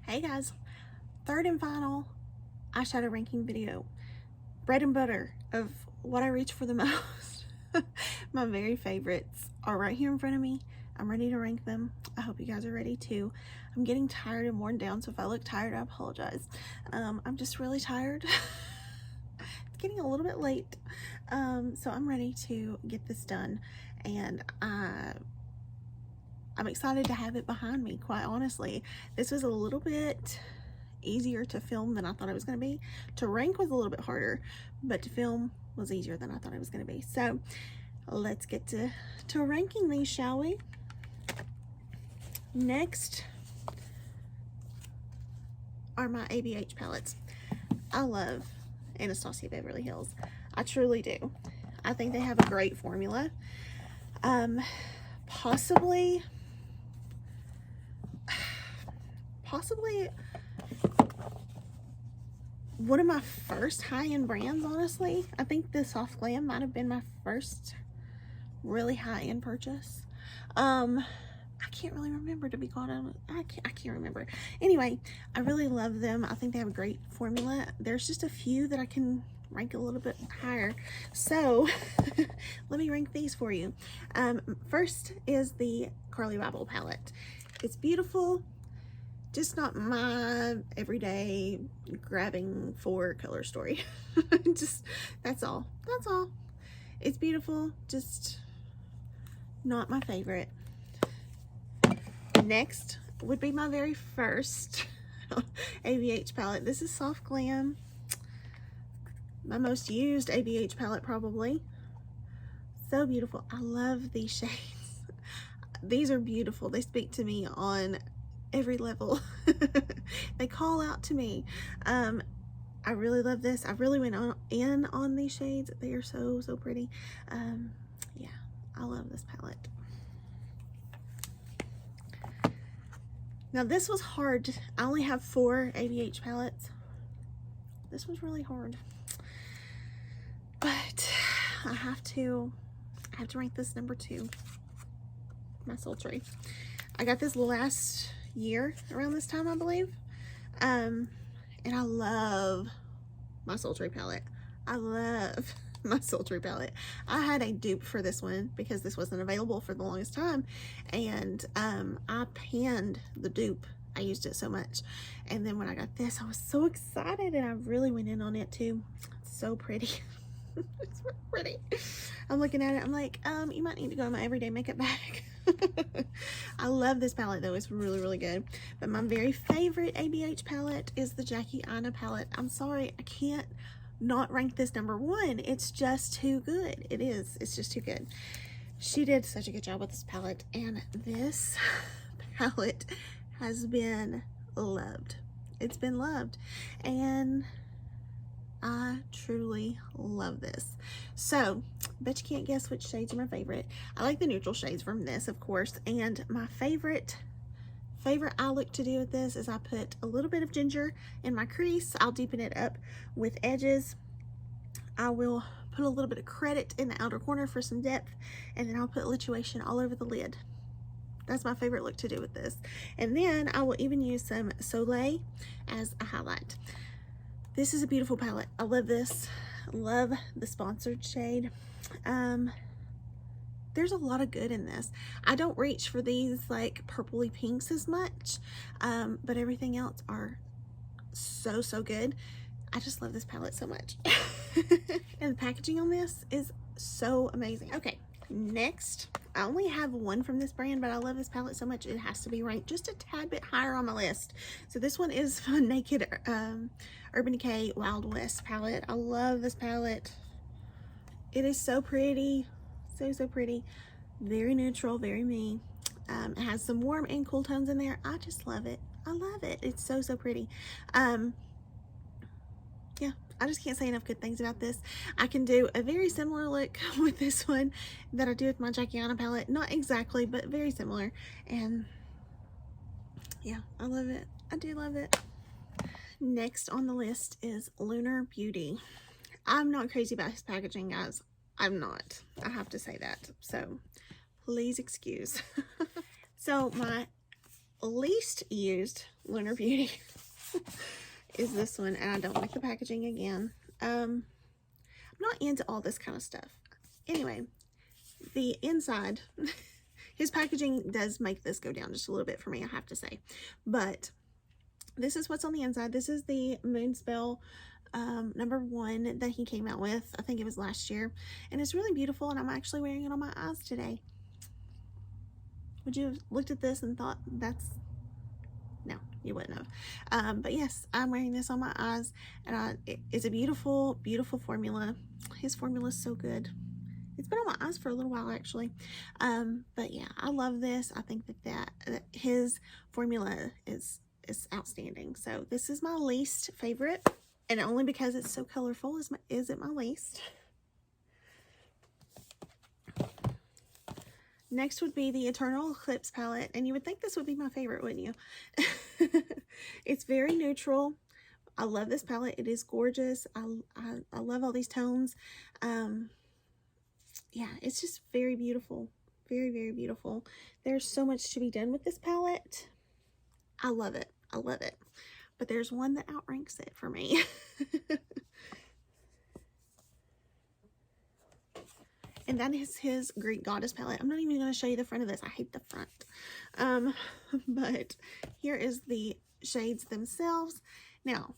Hey guys, third and final eyeshadow ranking video. Bread and butter of what I reach for the most. My very favorites are right here in front of me. I'm ready to rank them. I hope you guys are ready too. I'm getting tired and worn down, so if I look tired, I apologize. I'm just really tired. It's getting a little bit late, so I'm ready to get this done, and I'm excited to have it behind me, quite honestly. This was a little bit easier to film than I thought it was going to be. To rank was a little bit harder, but to film was easier than I thought it was going to be. So let's get to ranking these, shall we? Next are my ABH palettes. I love Anastasia Beverly Hills. I truly do. I think they have a great formula. Possibly one of my first high-end brands, honestly. I think the Soft Glam might have been my first really high-end purchase. I can't really remember, to be quite honest. I can't remember. Anyway, I really love them. I think they have a great formula. There's just a few that I can rank a little bit higher. So let me rank these for you. First is the Curly Bible palette. It's beautiful. Just not my everyday grabbing for color story. Just, that's all. It's beautiful, just not my favorite. Next would be my very first ABH palette. This is Soft Glam. My most used ABH palette, probably. So beautiful. I love these shades. These are beautiful. They speak to me on every level. They call out to me. I really love this. I really went in on these shades. They are so pretty. Yeah, I love this palette. Now this was hard. I only have 4 ABH palettes. This was really hard, but I have to rank this number 2. My sultry. I got this last year around this time, I believe, and I love my sultry palette. I love my sultry palette. I had a dupe for this one because this wasn't available for the longest time, and I panned the dupe. I used it so much, and then when I got this, I was so excited, and I really went in on it too. It's so pretty. It's so pretty. I'm looking at it, I'm like, you might need to go in my everyday makeup bag. I love this palette though. It's really good. But my very favorite ABH palette is the Iona Palette. I'm sorry, I can't not rank this number 1. It's just too good. It is. It's just too good. She did such a good job with this palette, and this palette has been loved. It's been loved, and I truly love this. So, bet you can't guess which shades are my favorite. I like the neutral shades from this, of course, and my favorite I look to do with this is I put a little bit of ginger in my crease. I'll deepen it up with edges. I will put a little bit of credit in the outer corner for some depth, and then I'll put lituation all over the lid. That's my favorite look to do with this. And then I will even use some Soleil as a highlight. This is a beautiful palette. I love this. Love the sponsored shade. There's a lot of good in this. I don't reach for these like purpley pinks as much, but everything else are so good. I just love this palette so much. And the packaging on this is so amazing. Okay, next, I only have 1 from this brand, but I love this palette so much it has to be ranked just a tad bit higher on my list. So this one is Naked Urban Decay Wild West palette. I love this palette. It is so pretty. So pretty. Very neutral, very me. It has some warm and cool tones in there. I just love it. I love it. It's so pretty. Yeah, I just can't say enough good things about this. I can do a very similar look with this one that I do with my Jaclyn palette. Not exactly, but very similar. And yeah, I love it. I do love it. Next on the list is Lunar Beauty. I'm not crazy about his packaging, guys. I'm not. I have to say that. So please excuse. So my least used Lunar Beauty is this one, and I don't like the packaging again. I'm not into all this kind of stuff. Anyway, the inside, his packaging does make this go down just a little bit for me, I have to say. But this is what's on the inside. This is the Moonspell #1 that he came out with. I think it was last year. And it's really beautiful, and I'm actually wearing it on my eyes today. Would you have looked at this and thought that's... No, you wouldn't have. But yes, I'm wearing this on my eyes, and it's a beautiful, beautiful formula. His formula is so good. It's been on my eyes for a little while, actually. But yeah, I love this. I think that his formula is outstanding. So this is my least favorite, and only because it's so colorful is it my least. Next would be the Eternal Eclipse palette, and you would think this would be my favorite, wouldn't you? It's very neutral. I love this palette. It is gorgeous. I love all these tones. Yeah, it's just very beautiful. Very, very beautiful. There's so much to be done with this palette. I love it. I love it. But there's one that outranks it for me. And that is his Greek Goddess palette. I'm not even going to show you the front of this. I hate the front. But here is the shades themselves. Now,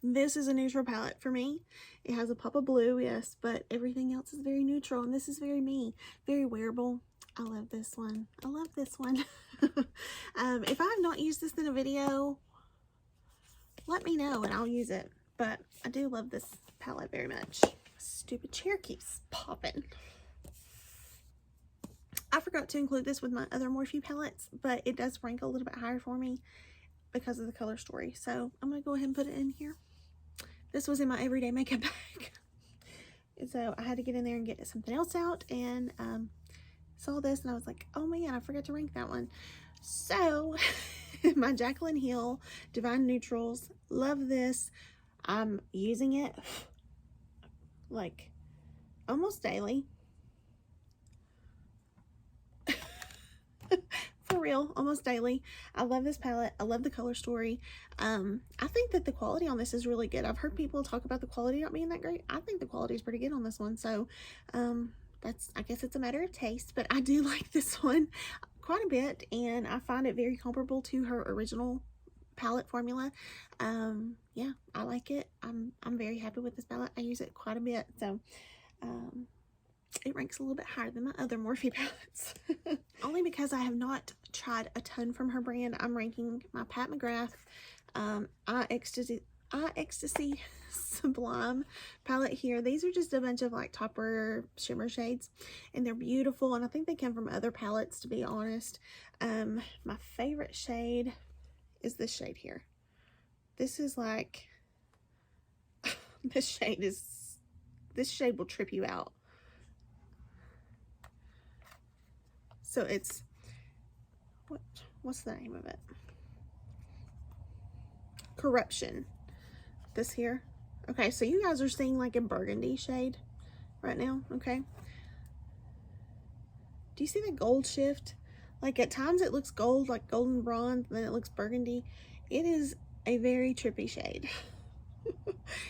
this is a neutral palette for me. It has a pop of blue, yes, but everything else is very neutral. And this is very me. Very wearable. I love this one. I love this one. If I have not used this in a video, let me know and I'll use it. But I do love this palette very much. Stupid chair keeps popping. I forgot to include this with my other Morphe palettes, but it does rank a little bit higher for me because of the color story. So I'm going to go ahead and put it in here. This was in my everyday makeup bag. And so I had to get in there and get something else out, and saw this and I was like, oh man, I forgot to rank that one. So my Jaclyn Hill Divine Neutrals, love this. I'm using it like almost daily. For real, almost daily. I love this palette. I love the color story. I think that the quality on this is really good. I've heard people talk about the quality not being that great. I think the quality is pretty good on this one. So I guess it's a matter of taste, but I do like this one quite a bit, and I find it very comparable to her original palette formula. Yeah, I like it. I'm very happy with this palette. I use it quite a bit, so it ranks a little bit higher than my other Morphe palettes. Only because I have not tried a ton from her brand. I'm ranking my Pat McGrath Eye Ecstasy Sublime palette here. These are just a bunch of like topper shimmer shades, and they're beautiful, and I think they come from other palettes, to be honest. My favorite shade is this shade here. This is like this shade will trip you out. So it's what's the name of it? Corruption. This here. Okay, so you guys are seeing like a burgundy shade right now, okay? Do you see the gold shift? Like at times it looks gold, like golden bronze, and then it looks burgundy. It is a very trippy shade.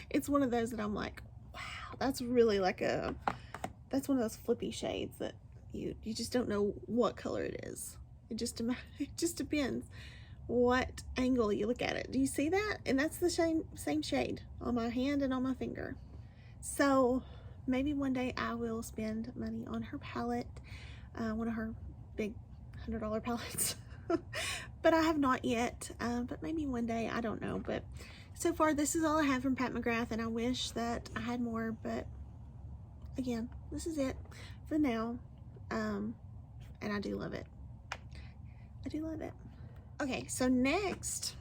It's one of those that I'm like, wow, that's really like that's one of those flippy shades that you just don't know what color it is. It just depends what angle you look at it. Do you see that? And that's the same shade on my hand and on my finger. So maybe one day I will spend money on her palette, one of her big $100 palettes. But I have not yet, but maybe one day, I don't know. But so far this is all I have from Pat McGrath, and I wish that I had more, but again, this is it for now. And I do love it. I do love it. Okay, so next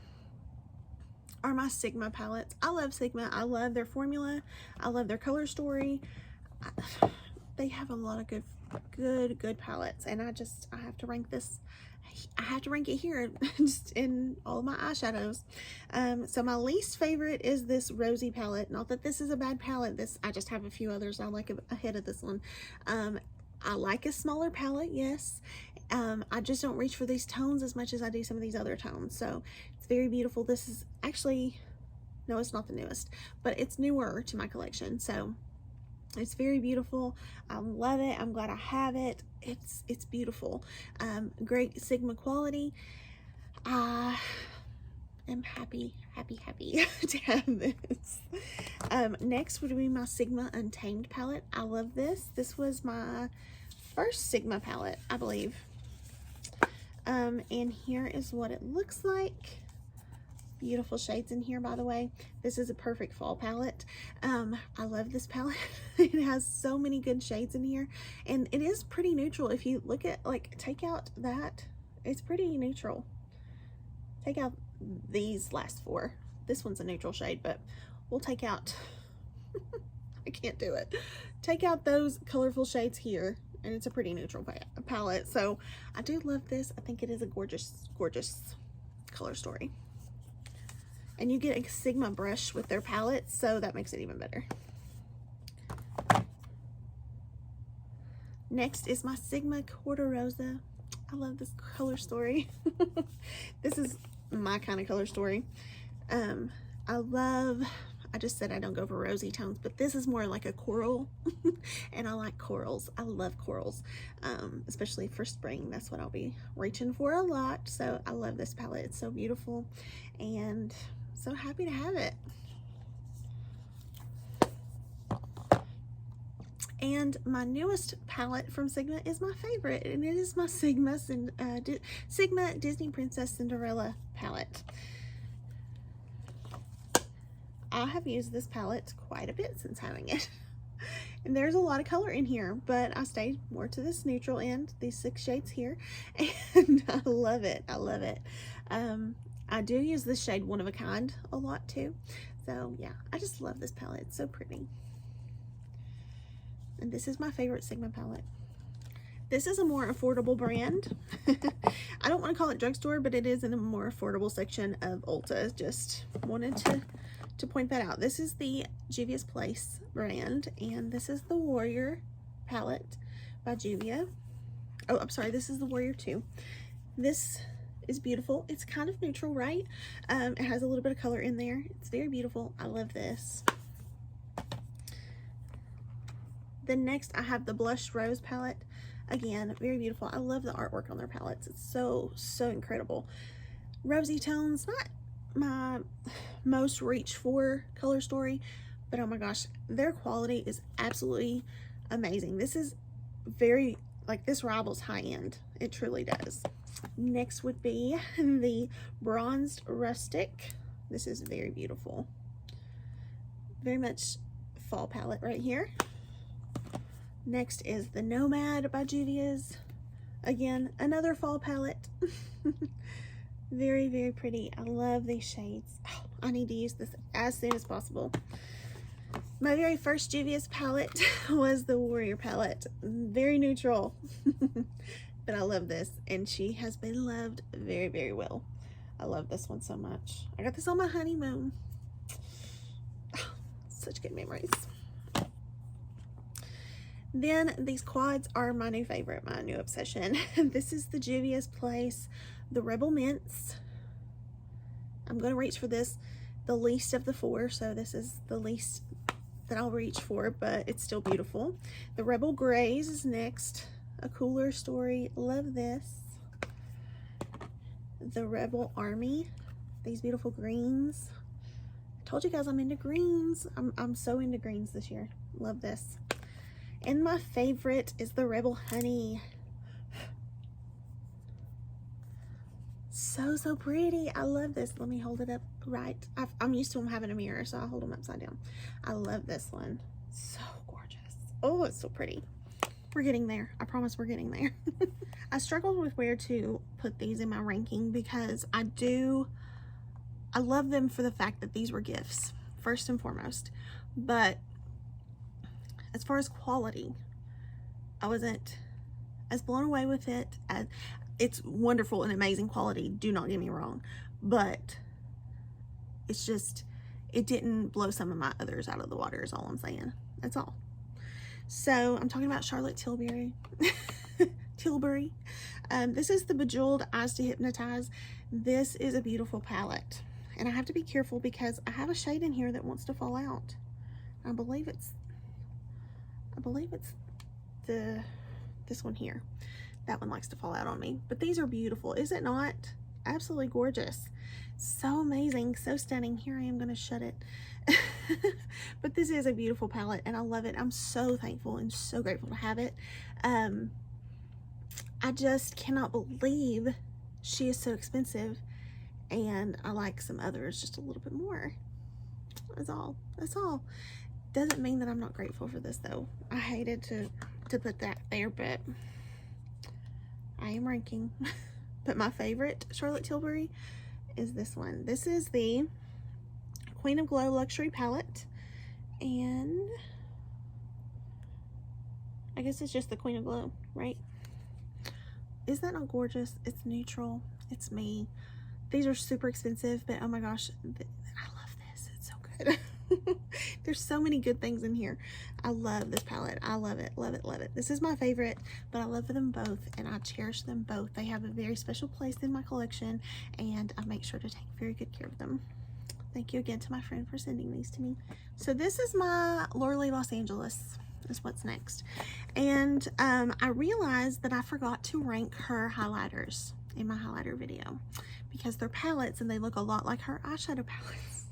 are my Sigma palettes. I love Sigma. I love their formula. I love their color story. They have a lot of good palettes, and I have to rank this. I have to rank it here just in all of my eyeshadows. So my least favorite is this Rosie palette. Not that this is a bad palette. I just have a few others I like ahead of this one. I like a smaller palette, yes. I just don't reach for these tones as much as I do some of these other tones. So it's very beautiful. This is actually, no, it's not the newest, but it's newer to my collection. So it's very beautiful. I love it. I'm glad I have it. It's beautiful. Great Sigma quality. I am happy to have this. Next would be my Sigma Untamed palette. I love this. This was my first Sigma palette, I believe. And here is what it looks like. Beautiful shades in here, by the way. This is a perfect fall palette. I love this palette. It has so many good shades in here, and it is pretty neutral. If you look at, like, take out that, it's pretty neutral. Take out these last four. This one's a neutral shade, but we'll take out I can't do it. Take out those colorful shades here, and it's a pretty neutral palette. So I do love this. I think it is a gorgeous color story. And you get a Sigma brush with their palette, so that makes it even better. Next is my Sigma Quarter Rosa. I love this color story. This is my kind of color story. I just said I don't go for rosy tones, but this is more like a coral. And I like corals. I love corals, especially for spring. That's what I'll be reaching for a lot. So I love this palette. It's so beautiful, and so happy to have it. And my newest palette from Sigma is my favorite, and it is my Sigma Disney Princess Cinderella palette. I have used this palette quite a bit since having it. And there's a lot of color in here, but I stayed more to this neutral end, these 6 shades here, and I love it. I love it. I do use this shade One of a Kind a lot too. So yeah, I just love this palette. It's so pretty. And this is my favorite Sigma palette. This is a more affordable brand. I don't want to call it drugstore, but it is in a more affordable section of Ulta. Just wanted to point that out. This is the Juvia's Place brand, and this is the Warrior palette by Juvia. Oh, I'm sorry, this is the Warrior 2. This is beautiful. It's kind of neutral, right? It has a little bit of color in there. It's very beautiful. I love this. Then next I have the Blush Rose palette. Again, very beautiful. I love the artwork on their palettes. It's so incredible. Rosy tones, not my most reach for color story, but oh my gosh, their quality is absolutely amazing. This is very, like, this rivals high end. It truly does. Next would be the Bronzed Rustic. This is very beautiful. Very much fall palette right here. Next is the Nomad by Juvia's. Again, another fall palette. Very pretty. I love these shades. Oh, I need to use this as soon as possible. My very first Juvia's palette was the Warrior palette. Very neutral. But I love this, and she has been loved very well. I love this one so much. I got this on my honeymoon. Oh, such good memories. Then these quads are my new favorite, my new obsession. This is the Juvia's Place, the Rebel Mints. I'm going to reach for this, the least of the 4, so this is the least that I'll reach for, but it's still beautiful. The Rebel Grays is next, a cooler story. Love this. The Rebel Army, these beautiful greens. I told you guys I'm into greens. I'm so into greens this year. Love this. And my favorite is the Rebel Honey. So pretty. I love this. Let me hold it up right. I'm used to them having a mirror, so I'll hold them upside down. I love this one. So gorgeous. Oh, it's so pretty. We're getting there. I promise we're getting there. I struggled with where to put these in my ranking because I love them for the fact that these were gifts, first and foremost. But as far as quality, I wasn't as blown away with it. As it's wonderful and amazing quality, do not get me wrong, but it's just, it didn't blow some of my others out of the water is all I'm saying. That's all. So I'm talking about Charlotte Tilbury. Tilbury. This is the Bejeweled Eyes to Hypnotize. This is a beautiful palette. And I have to be careful because I have a shade in here that wants to fall out. I believe it's this one here. That one likes to fall out on me. But these are beautiful, is it not? Absolutely gorgeous. So amazing, so stunning. Here I am going to shut it. But this is a beautiful palette and I love it. I'm so thankful and so grateful to have it. I just cannot believe she is so expensive, and I like some others just a little bit more. That's all. That's all. Doesn't mean that I'm not grateful for this though. I hated to put that there, but I am ranking. But my favorite Charlotte Tilbury is this one. This is the Queen of Glow Luxury Palette, and I guess it's just the Queen of Glow, right? Is that not gorgeous? It's neutral. It's me. These are super expensive, but oh my gosh, I love this. It's so good. There's so many good things in here. I love this palette. I love it, love it, love it. This is my favorite, but I love them both and I cherish them both. They have a very special place in my collection and I make sure to take very good care of them. Thank you again to my friend for sending these to me. So this is my Lorelei Los Angeles. Is what's next. And I realized that I forgot to rank her highlighters in my highlighter video because they're palettes and they look a lot like her eyeshadow palettes.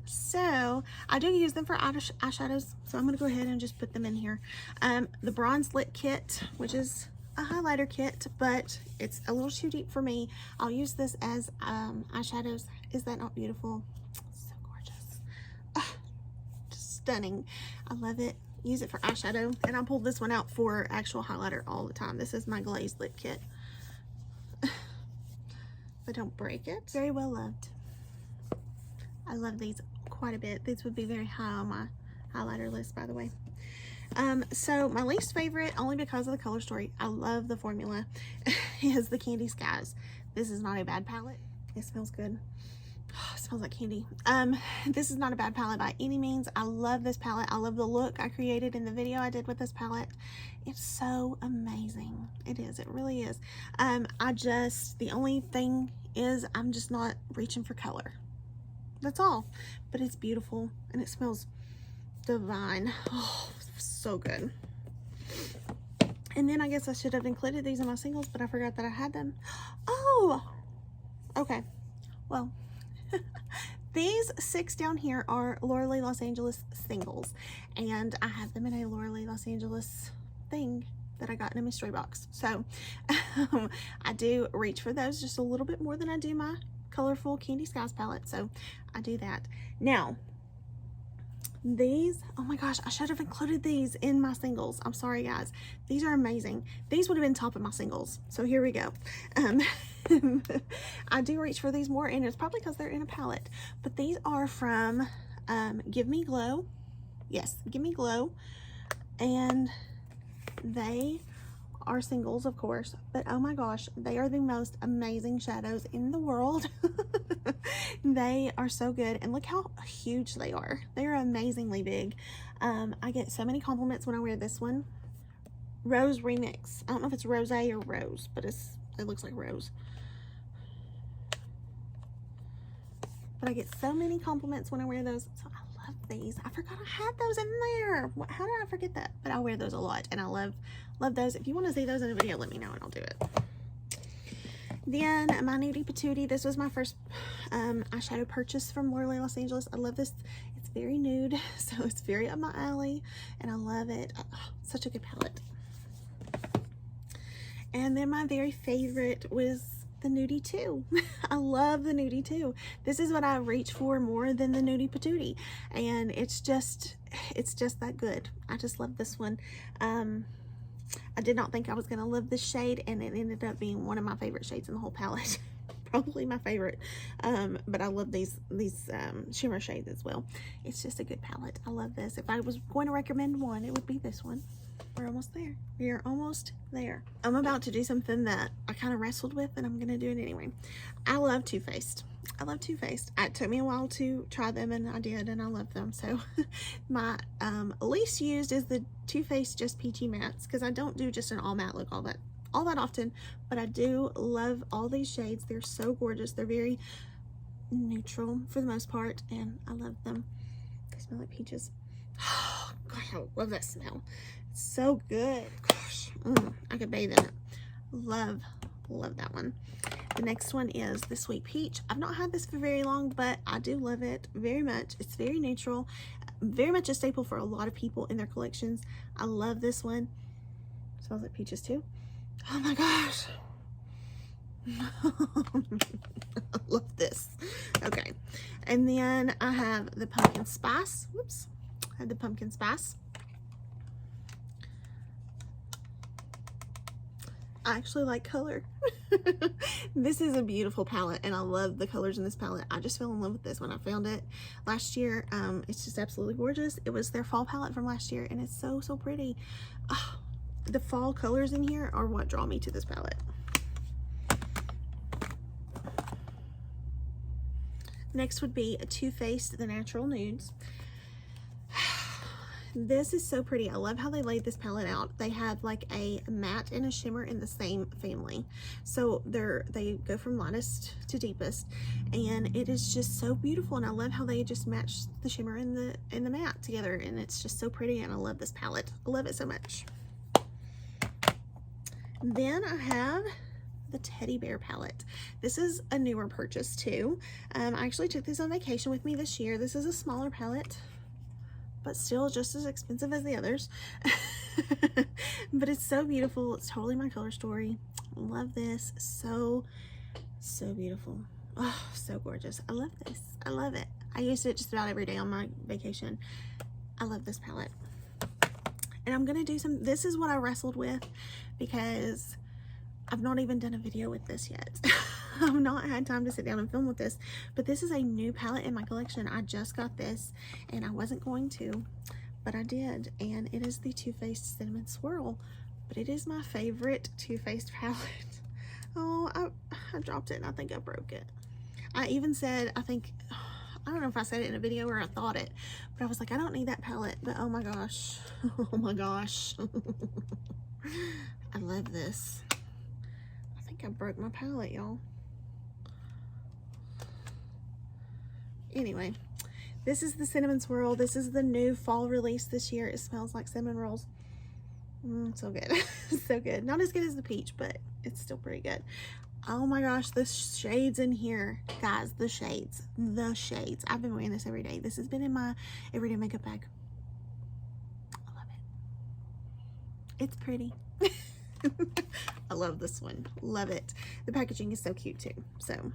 So I do use them for eyeshadows, so I'm going to go ahead and just put them in here. The Bronze Lit Kit, which is a highlighter kit, but it's a little too deep for me. I'll use this as eyeshadows. Is that not beautiful? So gorgeous. Oh, just stunning. I love it. Use it for eyeshadow, and I pulled this one out for actual highlighter all the time. This is my glazed lip kit. But don't break it. Very well loved. I love these quite a bit. These would be very high on my highlighter list, by the way. So my least favorite, only because of the color story, I love the formula, is the Candy Skies. This is not a bad palette. It smells good. Oh, it smells like candy. This is not a bad palette by any means. I love this palette. I love the look I created in the video I did with this palette. It's so amazing. It is. It really is. The only thing is I'm just not reaching for color. That's all. But it's beautiful and it smells divine. Oh, so good. And then I guess I should have included these in my singles, but I forgot that I had them. Oh, okay. Well, these 6 down here are Lorelei Los Angeles singles, and I have them in a Lorelei Los Angeles thing that I got in a mystery box. So I do reach for those just a little bit more than I do my colorful Candy Skies palette, so I do that. Now these, oh my gosh, I should have included these in my singles. I'm sorry guys, these are amazing. These would have been top of my singles, so here we go. I do reach for these more, and it's probably because they're in a palette, but these are from Give Me Glow. Yes, Give Me Glow, and they are singles, of course, but oh my gosh, they are the most amazing shadows in the world. They are so good, and look how huge they are. They are amazingly big. I get so many compliments when I wear this one. Rose Remix. I don't know if it's Rose or Rose, but it looks like Rose. But I get so many compliments when I wear those, so I love these. I forgot I had those in there. How did I forget that? But I wear those a lot, and I love those. If you want to see those in a video, let me know and I'll do it. Then my Nudie Patootie. This was my first eyeshadow purchase from Lorelei Los Angeles. I love this. It's very nude, so it's very up my alley, and I love it. Oh, such a good palette. And then my very favorite was the Nudie 2. I love the Nudie 2. This is what I reach for more than the Nudie Patootie, and it's just that good. I just love this one. I did not think I was going to love this shade, and it ended up being one of my favorite shades in the whole palette. Probably my favorite. But I love these shimmer shades as well. It's just a good palette. I love this. If I was going to recommend one, it would be this one. We're almost there. We are almost there. I'm about to do something that I kind of wrestled with, and I'm going to do it anyway. I love Too Faced. I love Too Faced. It took me a while to try them, and I did, and I love them. So my least used is the Too Faced Just Peachy Mattes, because I don't do just an all matte look all that often, but I do love all these shades. They're so gorgeous. They're very neutral for the most part, and I love them. They smell like peaches. Oh gosh, I love that smell. It's so good. Gosh, I could bathe in it. Love that one. The next one is the Sweet Peach. I've not had this for very long, but I do love it very much. It's very neutral, very much a staple for a lot of people in their collections. I love this one. It smells like peaches too. Oh my gosh. I love this. Okay, and then I have the Pumpkin Spice. Whoops, I have the Pumpkin Spice. I actually like color. This is a beautiful palette, and I love the colors in this palette. I just fell in love with this when I found it last year. It's just absolutely gorgeous. It was their fall palette from last year, and it's so pretty. Oh, the fall colors in here are what draw me to this palette. Next would be a Too Faced The Natural Nudes. This is so pretty. I love how they laid this palette out. They have like a matte and a shimmer in the same family. So they go from lightest to deepest, and it is just so beautiful. And I love how they just match the shimmer and the matte together, and it's just so pretty, and I love this palette. I love it so much. Then I have the Teddy Bear palette. This is a newer purchase too. I actually took this on vacation with me this year. This is a smaller palette, but still just as expensive as the others. But it's so beautiful. It's totally my color story. Love this. So beautiful. Oh, so gorgeous. I love this. I love it. I used it just about every day on my vacation. I love this palette. And I'm gonna do some, this is what I wrestled with, because I've not even done a video with this yet. I've not had time to sit down and film with this, but this is a new palette in my collection. I just got this, and I wasn't going to, but I did, and it is the Too Faced Cinnamon Swirl, but it is my favorite Too Faced palette. Oh, I dropped it, and I think I broke it. I even said, I don't know if I said it in a video or I thought it, but I was like, I don't need that palette, but oh my gosh. Oh my gosh. I love this. I think I broke my palette, y'all. Anyway, this is the Cinnamon Swirl. This is the new fall release this year. It smells like cinnamon rolls. So good. So good. Not as good as the peach, but it's still pretty good. Oh my gosh, the shades in here. Guys, the shades. The shades. I've been wearing this every day. This has been in my everyday makeup bag. I love it. It's pretty. I love this one. Love it. The packaging is so cute too. So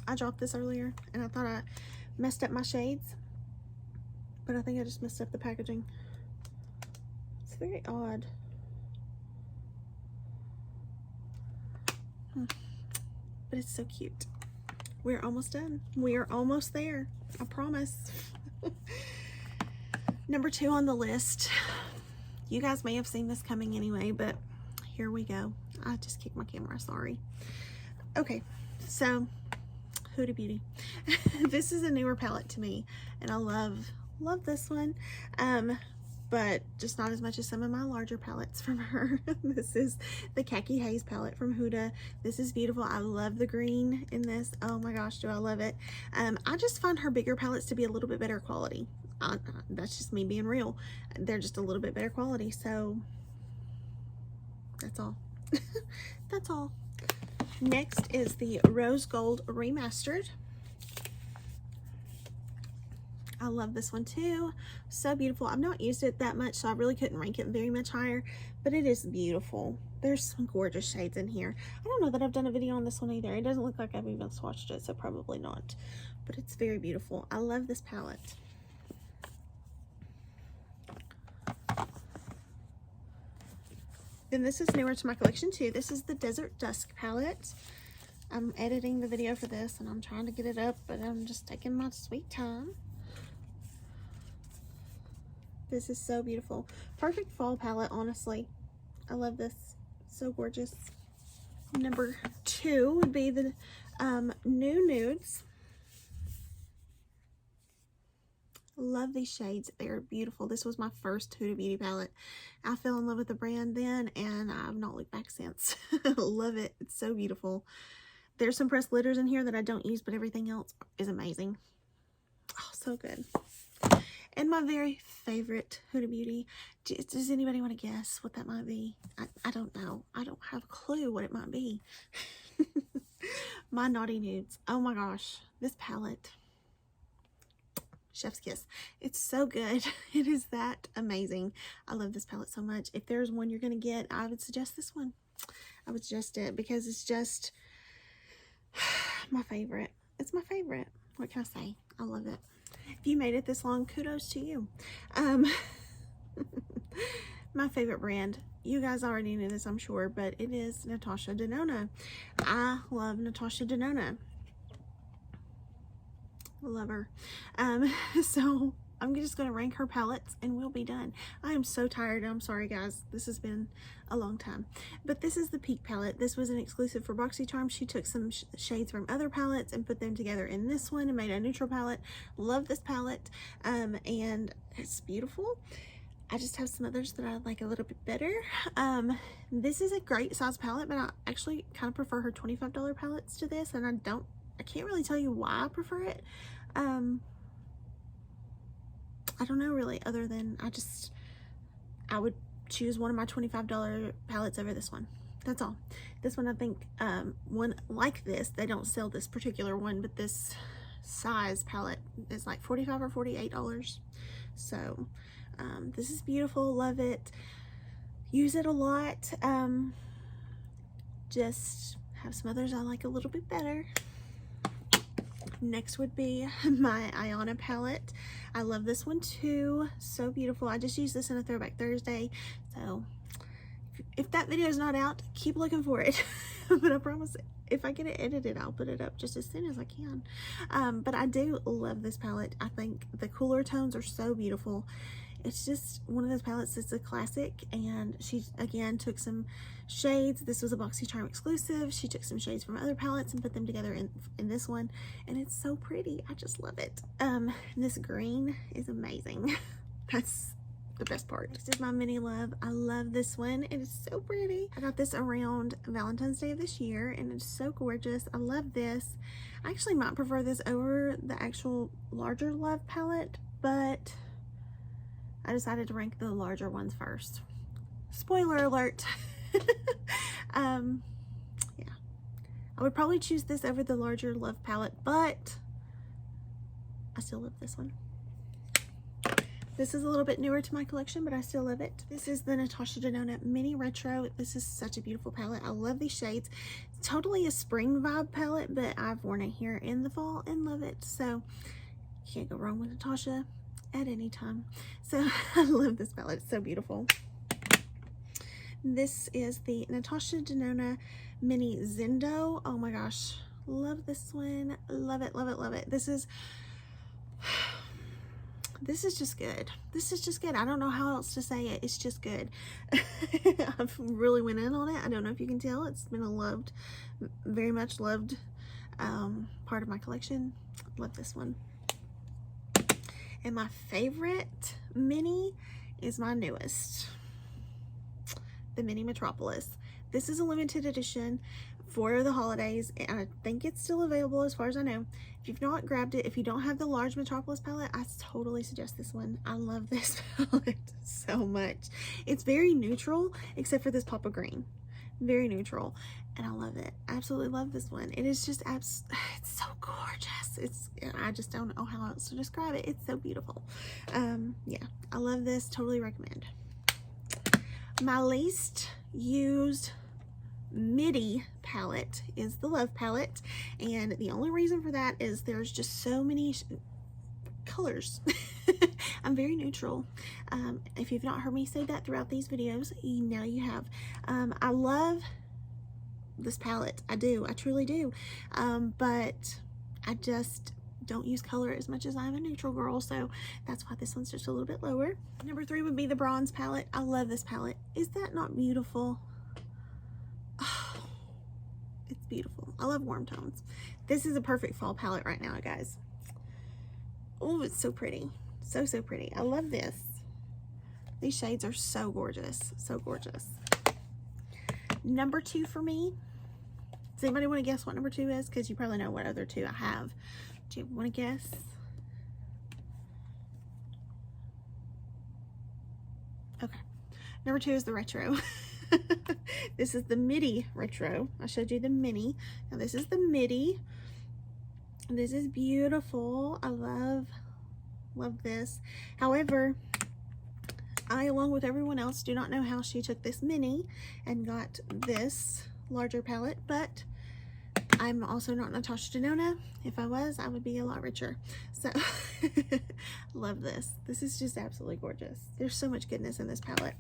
I dropped this earlier, and I thought I messed up my shades, but I think I just messed up the packaging. It's very odd. But it's so cute. We're almost done. We are almost there. I promise. Number 2 on the list. You guys may have seen this coming anyway, but here we go. I just kicked my camera, sorry. Okay, so Huda Beauty. This is a newer palette to me, and I love this one. But just not as much as some of my larger palettes from her. This is the Khaki Haze palette from Huda. This is beautiful. I love the green in this. Oh my gosh, do I love it. I just find her bigger palettes to be a little bit better quality. That's just me being real. They're just a little bit better quality, so that's all. That's all. Next is the Rose Gold Remastered. I love this one too. So beautiful. I've not used it that much, so I really couldn't rank it very much higher, but it is beautiful. There's some gorgeous shades in here. I don't know that I've done a video on this one either. It doesn't look like I've even swatched it, so probably not, but it's very beautiful. I love this palette. Then this is newer to my collection too. This is the Desert Dusk palette. I'm editing the video for this, and I'm trying to get it up, but I'm just taking my sweet time. This is so beautiful. Perfect fall palette, honestly. I love this. So gorgeous. Number 2 would be the New Nudes. Love these shades. They're beautiful. This was my first Huda Beauty palette. I fell in love with the brand then, and I've not looked back since. Love it. It's so beautiful. There's some pressed glitters in here that I don't use, but everything else is amazing. Oh, so good. And my very favorite Huda Beauty. Does anybody want to guess what that might be? I don't know. I don't have a clue what it might be. My Naughty Nudes. Oh my gosh. This palette. Chef's kiss. It's so good. It is that amazing. I love this palette so much. If there's one you're going to get, I would suggest this one. I would suggest it because it's just my favorite. It's my favorite. What can I say? I love it. If you made it this long, kudos to you. My favorite brand. You guys already knew this, I'm sure, but it is Natasha Denona. I love Natasha Denona. Love her. So I'm just going to rank her palettes and we'll be done. I am so tired. I'm sorry guys, this has been a long time, but this is the Peak palette. This was an exclusive for BoxyCharm. She took some shades from other palettes and put them together in this one and made a neutral palette. Love this palette, and it's beautiful. I just have some others that I like a little bit better. This is a great size palette, but I actually kind of prefer her $25 palettes to this, and I can't really tell you why I prefer it. I don't know really, other than I would choose one of my $25 palettes over this one. That's all. This one, I think, one like this, they don't sell this particular one, but this size palette is like $45 or $48. So, this is beautiful. Love it. Use it a lot. Just have some others I like a little bit better. Next would be my Iona palette. I love this one too. So beautiful. I just used this in a Throwback Thursday. So if that video is not out, keep looking for it. But I promise if I get it edited, I'll put it up just as soon as I can. But I do love this palette. I think the cooler tones are so beautiful. It's just one of those palettes that's a classic, and she again took some shades. This was a BoxyCharm exclusive. She took some shades from other palettes and put them together in this one, and it's so pretty. I just love it. This green is amazing. That's the best part. Next is my Mini Love. I love this one. It is so pretty. I got this around Valentine's Day of this year, and it's so gorgeous. I love this. I actually might prefer this over the actual larger Love palette, but I decided to rank the larger ones first. Spoiler alert. Yeah. I would probably choose this over the larger Love palette, but I still love this one. This is a little bit newer to my collection, but I still love it. This is the Natasha Denona Mini Retro. This is such a beautiful palette. I love these shades. It's totally a spring vibe palette, but I've worn it here in the fall and love it. So can't go wrong with Natasha at any time. So I love this palette. It's so beautiful. This is the Natasha Denona Mini Zendo. Oh my gosh, love this one. Love it, love it, love it. This is just good. This is just good. I don't know how else to say it. It's just good. I've really went in on it. I don't know if you can tell. It's been a loved, very much loved part of my collection. Love this one. And my favorite mini is my newest, the Mini Metropolis. This is a limited edition for the holidays, and I think it's still available as far as I know. If you've not grabbed it, if you don't have the large Metropolis palette, I totally suggest this one. I love this palette so much. It's very neutral, except for this pop of green. Very neutral, and I love it. I absolutely love this one. It is just it's so gorgeous. I just don't know how else to describe it. It's so beautiful. Yeah, I love this. Totally recommend. My least used midi palette is the Love palette, and the only reason for that is there's just so many colors. I'm very neutral. If you've not heard me say that throughout these videos, now you have. I love this palette. I do. I truly do. But I just don't use color as much as I'm a neutral girl, so that's why this one's just a little bit lower. Number 3 would be the Bronze palette. I love this palette. Is that not beautiful? Oh, it's beautiful. I love warm tones. This is a perfect fall palette right now, guys. Oh, it's so pretty. So, so pretty. I love this. These shades are so gorgeous. So gorgeous. Number 2 for me. Does anybody want to guess what number 2 is? Because you probably know what other 2 I have. Do you want to guess? Okay. Number 2 is the retro. This is the midi retro. I showed you the mini. Now this is the midi. This is beautiful. I love this. However, I, along with everyone else, do not know how she took this mini and got this larger palette, but I'm also not Natasha Denona. If I was, I would be a lot richer. So, love this. This is just absolutely gorgeous. There's so much goodness in this palette.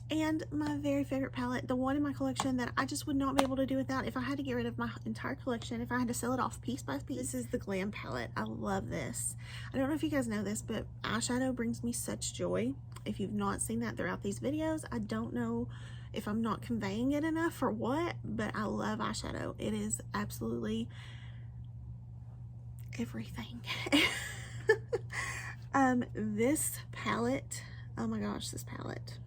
And my very favorite palette, the one in my collection that I just would not be able to do without if I had to get rid of my entire collection, if I had to sell it off piece by piece. This is the Glam Palette. I love this. I don't know if you guys know this, but eyeshadow brings me such joy. If you've not seen that throughout these videos, I don't know if I'm not conveying it enough or what, but I love eyeshadow. It is absolutely everything. This palette, oh my gosh, this palette.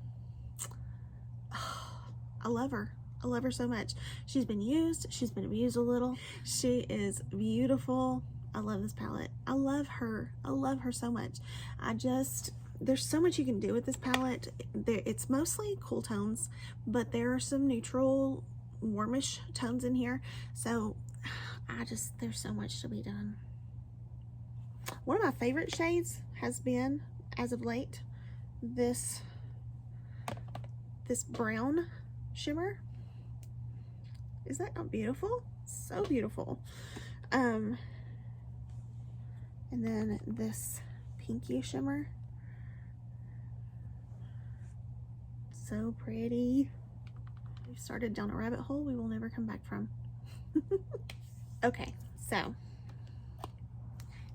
I love her. I love her so much. She's been used. She's been abused a little. She is beautiful. I love this palette. I love her. I love her so much. There's so much you can do with this palette. It's mostly cool tones, but there are some neutral, warmish tones in here. So there's so much to be done. One of my favorite shades has been, as of late, this brown shimmer. Is that not beautiful? So beautiful. And then this pinky shimmer. So pretty. We've started down a rabbit hole we will never come back from. Okay, so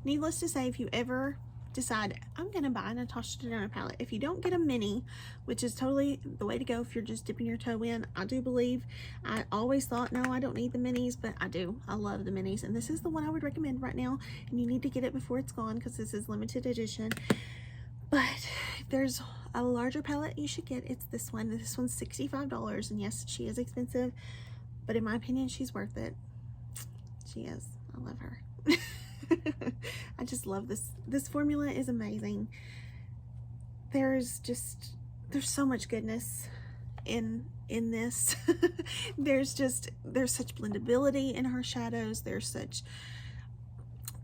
needless to say, if you ever decide I'm gonna buy a Natasha Denona palette, if you don't get a mini, which is totally the way to go if you're just dipping your toe in, I do believe, I always thought no, I don't need the minis, but I do. I love the minis, and this is the one I would recommend right now, and you need to get it before it's gone because this is limited edition. But if there's a larger palette you should get, it's this one. This one's $65, and yes, she is expensive, but in my opinion, she's worth it. She is. I love her. I just love this. This formula is amazing. There's so much goodness in this. there's such blendability in her shadows. There's such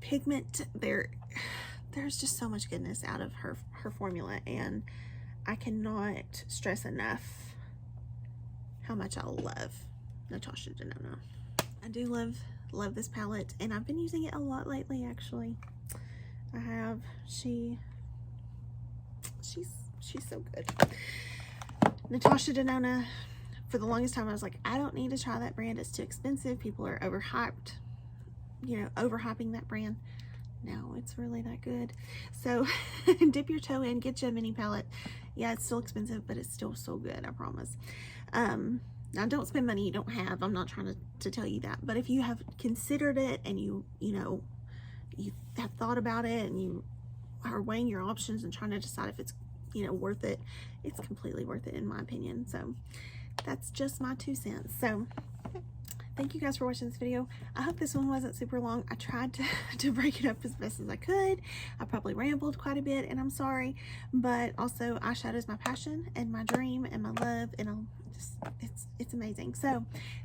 pigment. There's just so much goodness out of her formula, and I cannot stress enough how much I love Natasha Denona. I do love this palette, and I've been using it a lot lately, actually. I have. She's so good. Natasha Denona, for the longest time I was like, I don't need to try that brand, it's too expensive, people are overhyped, you know, overhyping that brand. No, it's really that good. So dip your toe in, get you a mini palette. Yeah, it's still expensive, but it's still so good, I promise. Now, don't spend money you don't have. I'm not trying to tell you that. But if you have considered it and you have thought about it and you are weighing your options and trying to decide if it's, worth it, it's completely worth it in my opinion. So that's just my 2 cents. So thank you guys for watching this video. I hope this one wasn't super long. I tried to break it up as best as I could. I probably rambled quite a bit, and I'm sorry. But also, eyeshadow is my passion and my dream and my love, and it's amazing. So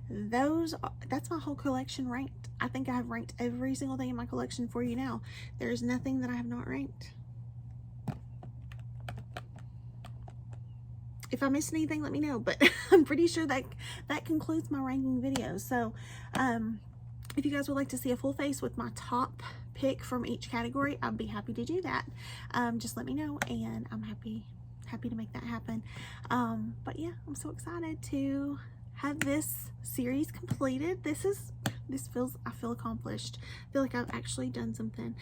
that's my whole collection ranked. I think I have ranked every single thing in my collection for you now. There's nothing that I have not ranked. If I missed anything, let me know, but I'm pretty sure that concludes my ranking video. So if you guys would like to see a full face with my top pick from each category, I'd be happy to do that. Just let me know, and I'm happy to make that happen. But yeah, I'm so excited to have this series completed. I feel accomplished. I feel like I've actually done something.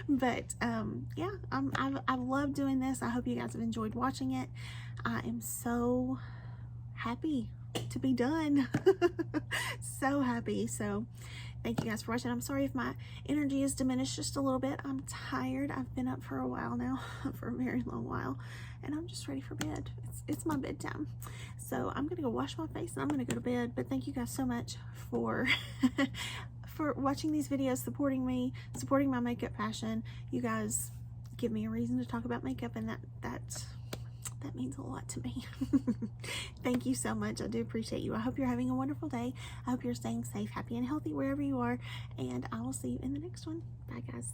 But yeah, I love doing this. I hope you guys have enjoyed watching it. I am so happy to be done. So happy. So thank you guys for watching. I'm sorry if my energy is diminished just a little bit. I'm tired. I've been up for a while now, for a very long while, and I'm just ready for bed. It's my bedtime. So I'm gonna go wash my face and I'm gonna go to bed. But thank you guys so much for for watching these videos, supporting me, supporting my makeup passion. You guys give me a reason to talk about makeup, and that means a lot to me. Thank you so much. I do appreciate you. I hope you're having a wonderful day. I hope you're staying safe, happy, and healthy wherever you are, and I will see you in the next one. Bye, guys.